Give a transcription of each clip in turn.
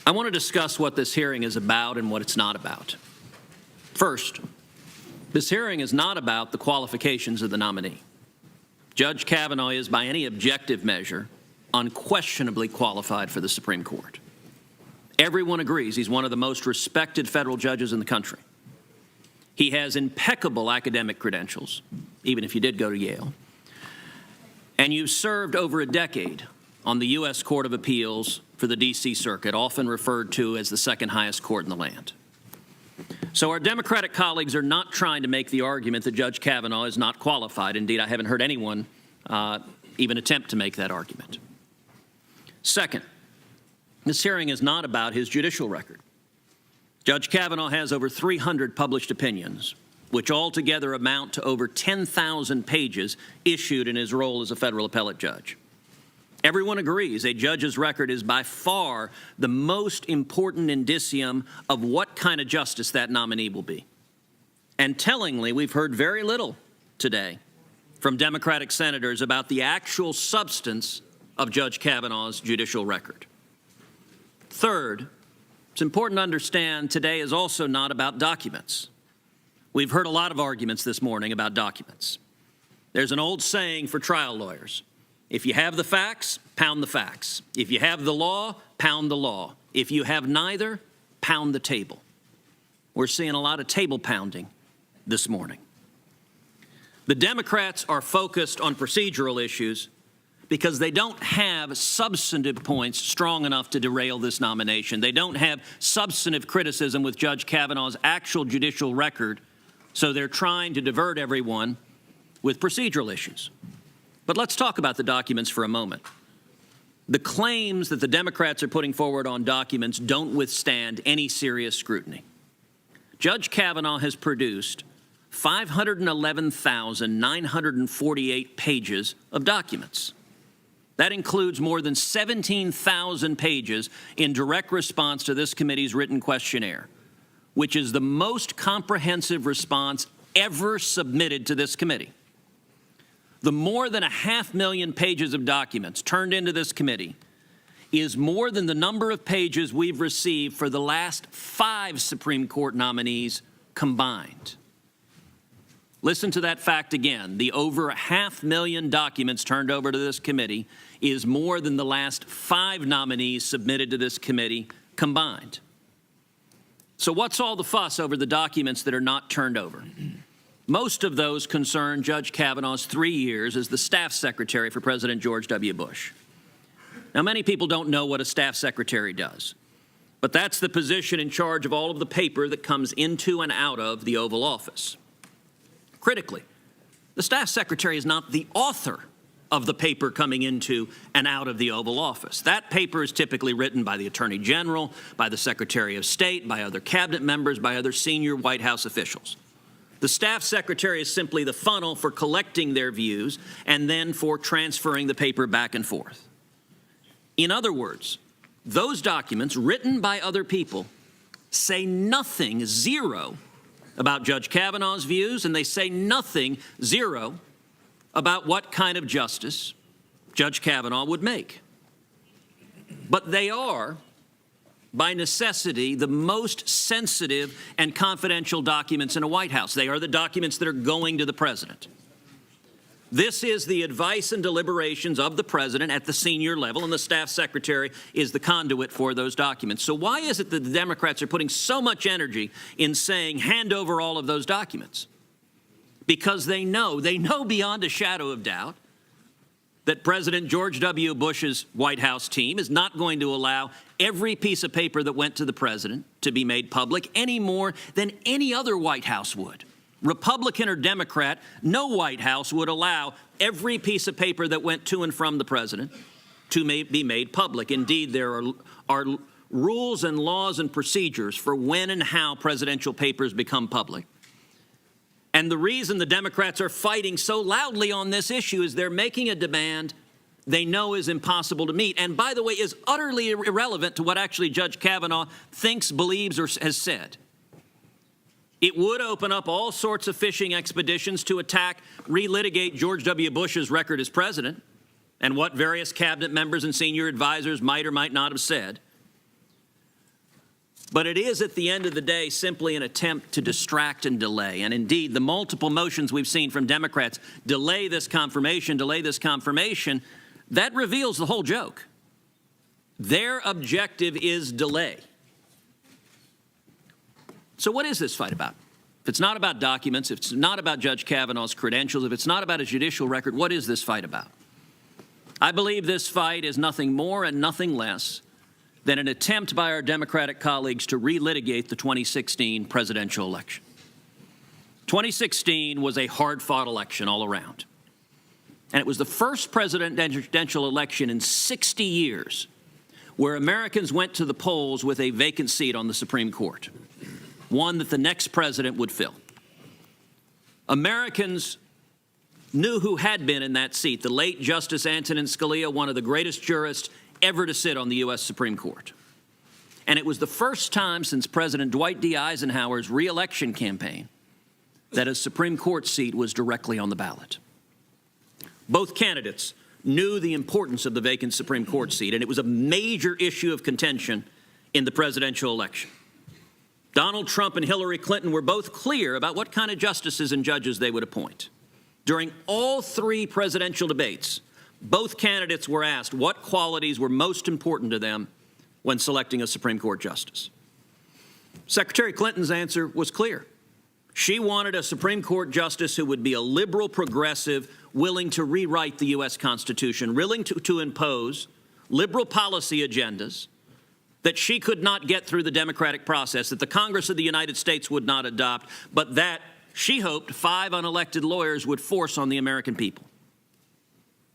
I want to discuss what this hearing is about and what it's not about. First, this hearing is not about the qualifications of the nominee. Judge Kavanaugh is, by any objective measure, unquestionably qualified for the Supreme Court. Everyone agrees he's one of the most respected federal judges in the country. He has impeccable academic credentials, even if you did go to Yale. And you served over a decade on the U.S. Court of Appeals for the D.C. Circuit, often referred to as the second highest court in the land. So our Democratic colleagues are not trying to make the argument that Judge Kavanaugh is not qualified. Indeed, I haven't heard anyone even attempt to make that argument. Second, this hearing is not about his judicial record. Judge Kavanaugh has over 300 published opinions, which altogether amount to over 10,000 pages issued in his role as a federal appellate judge. Everyone agrees a judge's record is by far the most important indicium of what kind of justice that nominee will be. And tellingly, we've heard very little today from Democratic senators about the actual substance of Judge Kavanaugh's judicial record. Third, it's important to understand today is also not about documents. We've heard a lot of arguments this morning about documents. There's an old saying for trial lawyers: if you have the facts, pound the facts. If you have the law, pound the law. If you have neither, pound the table. We're seeing a lot of table pounding this morning. The Democrats are focused on procedural issues because they don't have substantive points strong enough to derail this nomination. They don't have substantive criticism with Judge Kavanaugh's actual judicial record, so they're trying to divert everyone with procedural issues. But let's talk about the documents for a moment. The claims that the Democrats are putting forward on documents don't withstand any serious scrutiny. Judge Kavanaugh has produced 511,948 pages of documents. That includes more than 17,000 pages in direct response to this committee's written questionnaire, which is the most comprehensive response ever submitted to this committee. The more than 500,000 pages of documents turned into this committee is more than the number of pages we've received for the last 5 Supreme Court nominees combined. Listen to that fact again. The over 500,000 documents turned over to this committee is more than the last 5 nominees submitted to this committee combined. So what's all the fuss over the documents that are not turned over? Most of those concern Judge Kavanaugh's 3 years as the staff secretary for President George W. Bush. Now, many people don't know what a staff secretary does, but that's the position in charge of all of the paper that comes into and out of the Oval Office. Critically, the staff secretary is not the author of the paper coming into and out of the Oval Office. That paper is typically written by the Attorney General, by the Secretary of State, by other cabinet members, by other senior White House officials. The staff secretary is simply the funnel for collecting their views and then for transferring the paper back and forth. In other words, those documents written by other people say nothing, zero, about Judge Kavanaugh's views, and they say nothing, zero, about what kind of justice Judge Kavanaugh would make. But they are, by necessity, the most sensitive and confidential documents in a White House. They are the documents that are going to the president. This is the advice and deliberations of the president at the senior level, and the staff secretary is the conduit for those documents. So why is it that the Democrats are putting so much energy in saying, hand over all of those documents? Because they know beyond a shadow of doubt that President George W. Bush's White House team is not going to allow every piece of paper that went to the president to be made public any more than any other White House would. Republican or Democrat, no White House would allow every piece of paper that went to and from the president to be made public. Indeed, there are rules and laws and procedures for when and how presidential papers become public. And the reason the Democrats are fighting so loudly on this issue is they're making a demand they know is impossible to meet, and by the way, is utterly irrelevant to what actually Judge Kavanaugh thinks, believes, or has said. It would open up all sorts of fishing expeditions to attack, relitigate George W. Bush's record as president and what various cabinet members and senior advisors might or might not have said. But it is, at the end of the day, simply an attempt to distract and delay. And indeed, the multiple motions we've seen from Democrats, delay this confirmation, that reveals the whole joke. Their objective is delay. So what is this fight about? If it's not about documents, if it's not about Judge Kavanaugh's credentials, if it's not about his judicial record, what is this fight about? I believe this fight is nothing more and nothing less than an attempt by our Democratic colleagues to relitigate the 2016 presidential election. 2016 was a hard-fought election all around. And it was the first presidential election in 60 years where Americans went to the polls with a vacant seat on the Supreme Court, one that the next president would fill. Americans knew who had been in that seat, the late Justice Antonin Scalia, one of the greatest jurists ever to sit on the U.S. Supreme Court. And it was the first time since President Dwight D. Eisenhower's re-election campaign that a Supreme Court seat was directly on the ballot. Both candidates knew the importance of the vacant Supreme Court seat, and it was a major issue of contention in the presidential election. Donald Trump and Hillary Clinton were both clear about what kind of justices and judges they would appoint. During all three presidential debates, both candidates were asked what qualities were most important to them when selecting a Supreme Court justice. Secretary Clinton's answer was clear. She wanted a Supreme Court justice who would be a liberal progressive, willing to rewrite the U.S. Constitution, willing to impose liberal policy agendas that she could not get through the democratic process, that the Congress of the United States would not adopt, but that she hoped 5 unelected lawyers would force on the American people.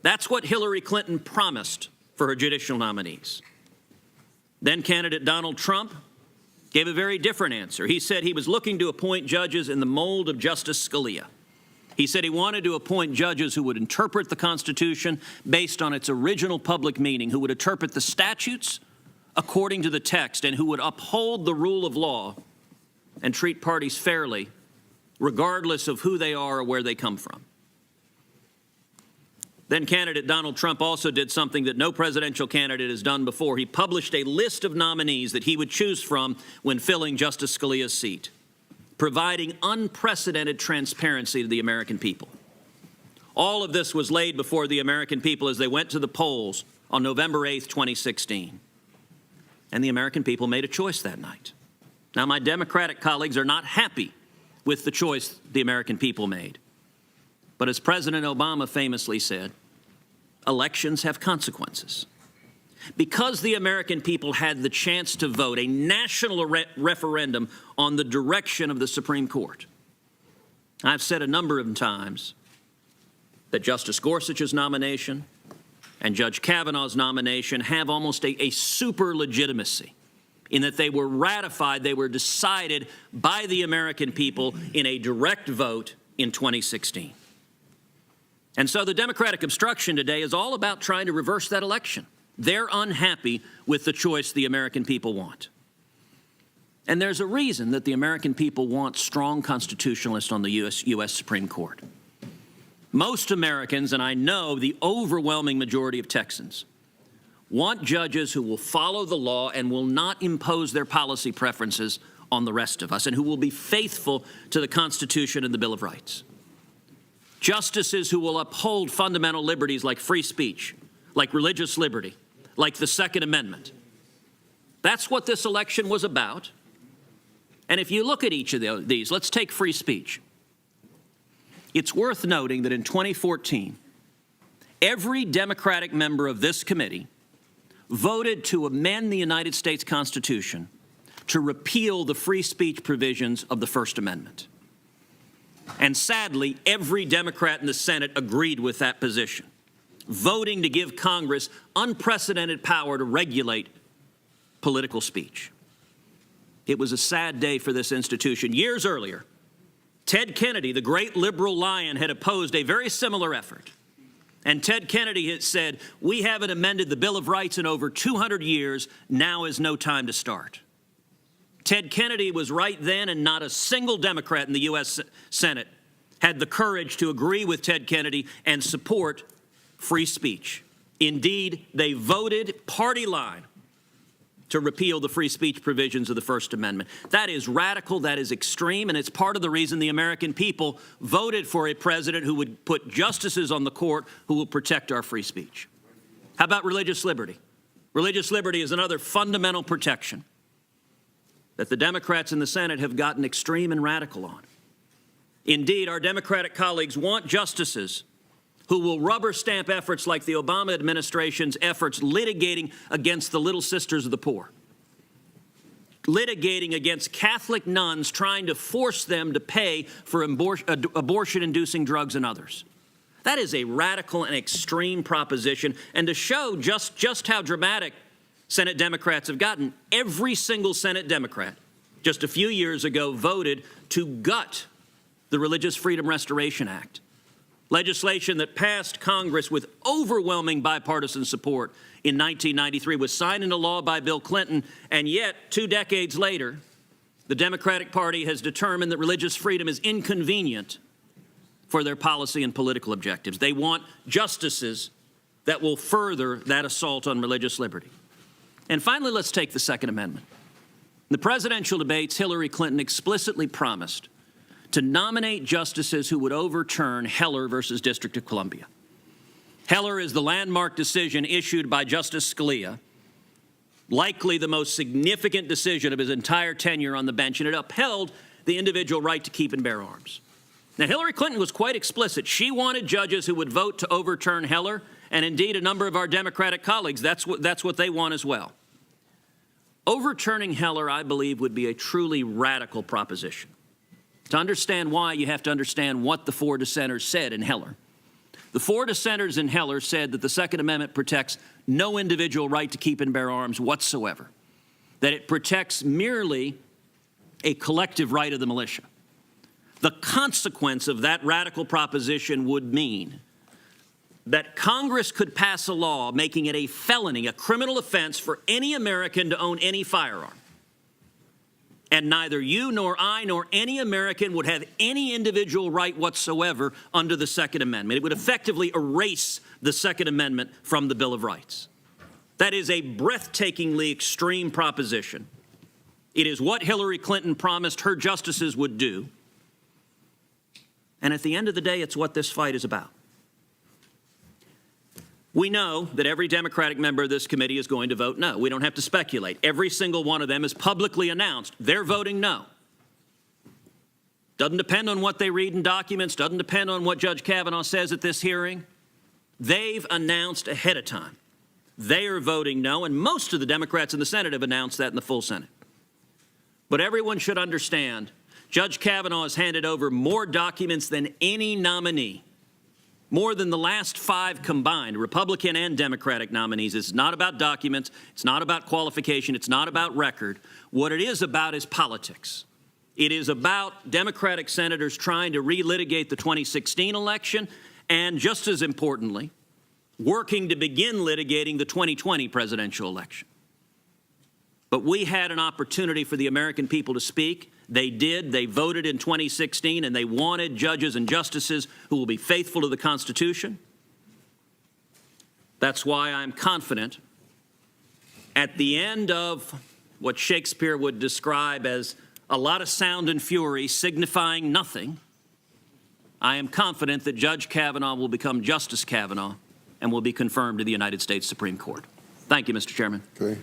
That's what Hillary Clinton promised for her judicial nominees. Then candidate Donald Trump gave a very different answer. He said he was looking to appoint judges in the mold of Justice Scalia. He said he wanted to appoint judges who would interpret the Constitution based on its original public meaning, who would interpret the statutes according to the text, and who would uphold the rule of law and treat parties fairly, regardless of who they are or where they come from. Then candidate Donald Trump also did something that no presidential candidate has done before. He published a list of nominees that he would choose from when filling Justice Scalia's seat, providing unprecedented transparency to the American people. All of this was laid before the American people as they went to the polls on November 8th, 2016. And the American people made a choice that night. Now, my Democratic colleagues are not happy with the choice the American people made. But as President Obama famously said, elections have consequences. Because the American people had the chance to vote, a national referendum on the direction of the Supreme Court. I've said a number of times that Justice Gorsuch's nomination and Judge Kavanaugh's nomination have almost a super legitimacy in that they were ratified, they were decided by the American people in a direct vote in 2016. And so the Democratic obstruction today is all about trying to reverse that election. They're unhappy with the choice the American people want. And there's a reason that the American people want strong constitutionalists on the U.S. Supreme Court. Most Americans, and I know the overwhelming majority of Texans, want judges who will follow the law and will not impose their policy preferences on the rest of us, and who will be faithful to the Constitution and the Bill of Rights. Justices who will uphold fundamental liberties like free speech, like religious liberty, like the Second Amendment. That's what this election was about. And if you look at each of these, let's take free speech. It's worth noting that in 2014, every Democratic member of this committee voted to amend the United States Constitution to repeal the free speech provisions of the First Amendment. And sadly, every Democrat in the Senate agreed with that position, voting to give Congress unprecedented power to regulate political speech. It was a sad day for this institution. Years earlier, Ted Kennedy, the great liberal lion, had opposed a very similar effort. And Ted Kennedy had said, "We haven't amended the Bill of Rights in over 200 years. Now is no time to start." Ted Kennedy was right then, and not a single Democrat in the U.S. Senate had the courage to agree with Ted Kennedy and support free speech. Indeed, they voted party line to repeal the free speech provisions of the First Amendment. That is radical, that is extreme, and it's part of the reason the American people voted for a president who would put justices on the court who will protect our free speech. How about religious liberty? Religious liberty is another fundamental protection that the Democrats in the Senate have gotten extreme and radical on. Indeed, our Democratic colleagues want justices who will rubber stamp efforts like the Obama administration's efforts litigating against the Little Sisters of the Poor, litigating against Catholic nuns trying to force them to pay for abortion-inducing drugs and others. That is a radical and extreme proposition, and to show just how dramatic Senate Democrats have gotten, every single Senate Democrat just a few years ago voted to gut the Religious Freedom Restoration Act, legislation that passed Congress with overwhelming bipartisan support in 1993, was signed into law by Bill Clinton, and yet 2 decades later, the Democratic Party has determined that religious freedom is inconvenient for their policy and political objectives. They want justices that will further that assault on religious liberty. And finally, let's take the Second Amendment. In the presidential debates, Hillary Clinton explicitly promised to nominate justices who would overturn Heller versus District of Columbia. Heller is the landmark decision issued by Justice Scalia, likely the most significant decision of his entire tenure on the bench, and it upheld the individual right to keep and bear arms. Now, Hillary Clinton was quite explicit. She wanted judges who would vote to overturn Heller, and indeed a number of our Democratic colleagues, that's what they want as well. Overturning Heller, I believe, would be a truly radical proposition. To understand why, you have to understand what the 4 dissenters said in Heller. The 4 dissenters in Heller said that the Second Amendment protects no individual right to keep and bear arms whatsoever, that it protects merely a collective right of the militia. The consequence of that radical proposition would mean that Congress could pass a law making it a felony, a criminal offense for any American to own any firearm. And neither you nor I nor any American would have any individual right whatsoever under the Second Amendment. It would effectively erase the Second Amendment from the Bill of Rights. That is a breathtakingly extreme proposition. It is what Hillary Clinton promised her justices would do. And at the end of the day, it's what this fight is about. We know that every Democratic member of this committee is going to vote no. We don't have to speculate. Every single one of them has publicly announced they're voting no. Doesn't depend on what they read in documents, doesn't depend on what Judge Kavanaugh says at this hearing. They've announced ahead of time they are voting no, and most of the Democrats in the Senate have announced that in the full Senate. But everyone should understand, Judge Kavanaugh has handed over more documents than any nominee, more than the last 5 combined, Republican and Democratic nominees. It's not about documents. It's not about qualification. It's not about record. What it is about is politics. It is about Democratic senators trying to relitigate the 2016 election and, just as importantly, working to begin litigating the 2020 presidential election. But we had an opportunity for the American people to speak. They did. They voted in 2016, and they wanted judges and justices who will be faithful to the Constitution. That's why I'm confident at the end of what Shakespeare would describe as a lot of sound and fury signifying nothing, I am confident that Judge Kavanaugh will become Justice Kavanaugh and will be confirmed to the United States Supreme Court. Thank you, Mr. Chairman. Okay.